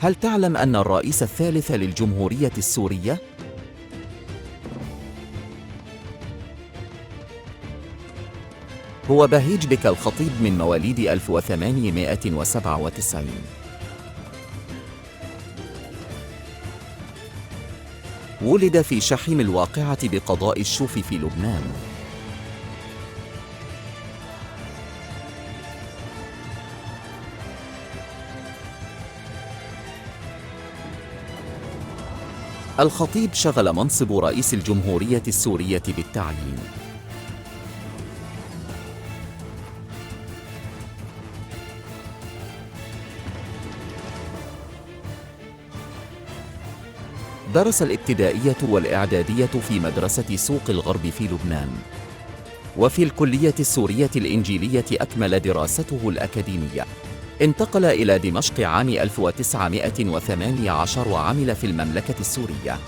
هل تعلم أن الرئيس الثالث للجمهورية السورية هو بهيج بك الخطيب من مواليد 1897؟ ولد في شحيم الواقعة بقضاء الشوف في لبنان. الخطيب شغل منصب رئيس الجمهورية السورية بالتعيين. درس الابتدائية والإعدادية في مدرسة سوق الغرب في لبنان، وفي الكلية السورية الإنجيلية أكمل دراسته الأكاديمية. انتقل إلى دمشق عام 1918 وعمل في المملكة السورية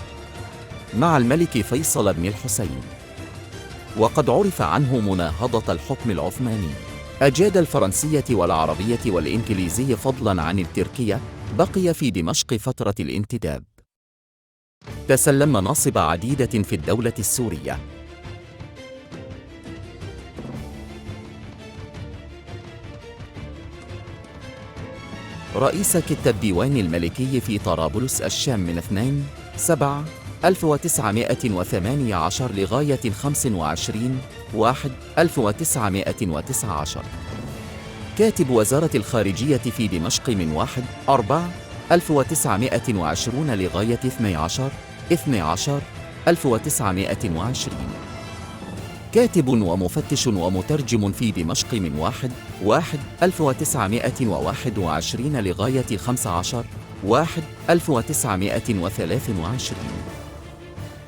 مع الملك فيصل بن الحسين، وقد عرف عنه مناهضة الحكم العثماني. أجاد الفرنسية والعربية والإنجليزية فضلاً عن التركية. بقي في دمشق فترة الانتداب. تسلم مناصب عديدة في الدولة السورية. رئيس كتاب الديوان الملكي في طرابلس الشام من 2/7/1918 لغاية 25/1/1919. كاتب وزارة الخارجية في دمشق من 1/4/1920 لغاية 12/12/1920. كاتب ومفتش ومترجم في دمشق من 1/1/1921 لغاية 15/1/1923.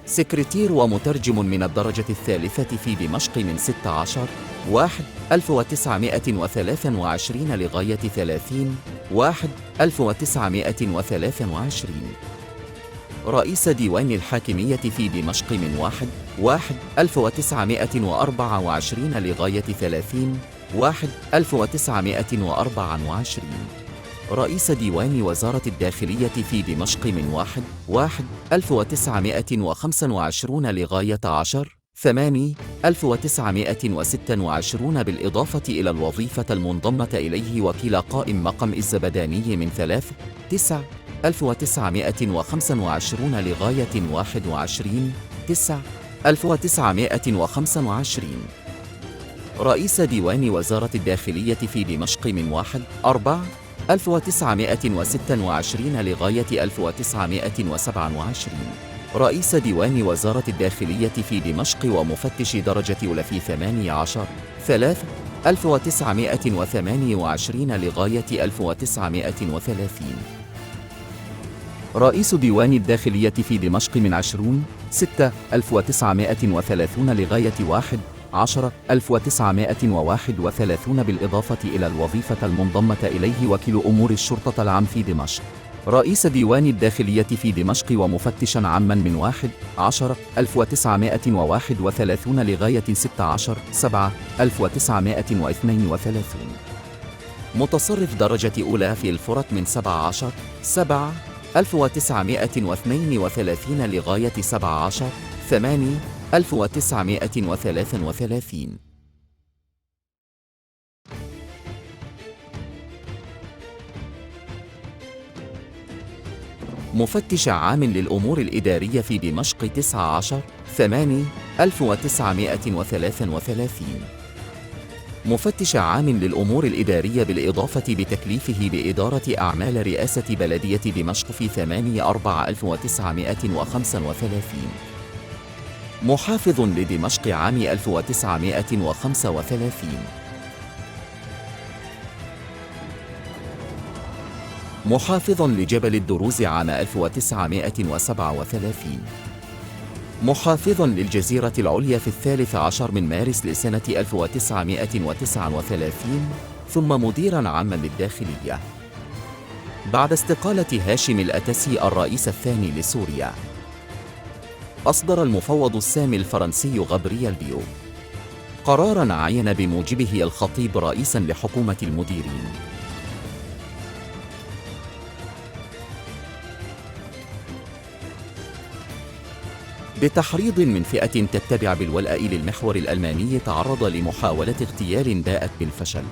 سكرتير ومترجم من الدرجة الثالثة في دمشق من 16/1/1923 لغاية 30/1/1923. رئيس ديوان الحاكمية في دمشق من 1/1/1924 لغاية 30/1/1924. رئيس ديوان وزارة الداخلية في دمشق من 1/1/1925 لغاية 10/8/1926، بالإضافة إلى الوظيفة المنضمة إليه وكيل قائم مقام الزبداني من 3/9/1925 لغاية 21/9/1925. رئيس ديوان وزارة الداخلية في دمشق من 1/4/1926 لغاية 1927. رئيس ديوان وزارة الداخلية في دمشق ومفتش درجة أولى في 18/3/1928 لغاية 1930. رئيس ديوان الداخلية في دمشق من 20/6/1930 لغاية 1/10/1931، بالإضافة إلى الوظيفة المنضمة إليه وكيل أمور الشرطة العام في دمشق. رئيس ديوان الداخلية في دمشق ومفتشاً عاماً من 1/10/1931 لغاية 16/7/1932. متصرف درجة أولى في الفرط من 17/7/1932 لغاية 17/8/1933. مفتش عام للأمور الإدارية في دمشق 19/8/1933. مفتش عام للأمور الإدارية بالإضافة بتكليفه بإدارة أعمال رئاسة بلدية دمشق في 8/4/1935. محافظ لدمشق عام 1935. محافظ لجبل الدروز عام 1937. محافظ للجزيرة العليا في 13 من مارس لسنة 1939، ثم مديراً عاماً للداخلية. بعد استقالة هاشم الأتسي الرئيس الثاني لسوريا، أصدر المفوض السامي الفرنسي غابرييل بيو قراراً عين بموجبه الخطيب رئيساً لحكومة المديرين. بتحريض من فئة تتبع بالولاء للمحور الألماني تعرض لمحاولة اغتيال باءت بالفشل.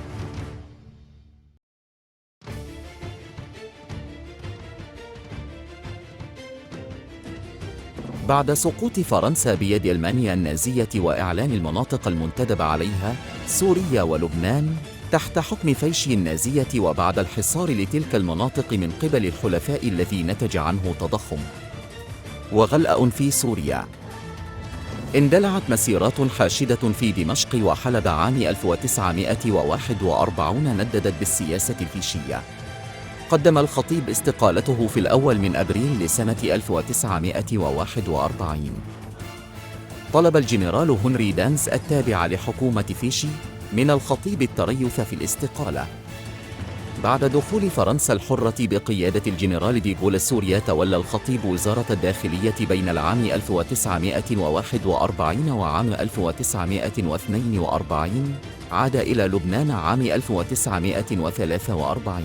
بعد سقوط فرنسا بيد ألمانيا النازية وإعلان المناطق المنتدب عليها سوريا ولبنان تحت حكم فيشي النازية، وبعد الحصار لتلك المناطق من قبل الحلفاء الذي نتج عنه تضخم وغلاء في سوريا، اندلعت مسيرات حاشدة في دمشق وحلب عام 1941 نددت بالسياسة الفيشية. قدم الخطيب استقالته في الأول من أبريل لسنة 1941. طلب الجنرال هنري دانز التابع لحكومة فيشي من الخطيب التريث في الاستقالة. بعد دخول فرنسا الحرة بقيادة الجنرال دي غول سوريا، تولى الخطيب وزارة الداخلية بين العام 1941 وعام 1942. عاد إلى لبنان عام 1943.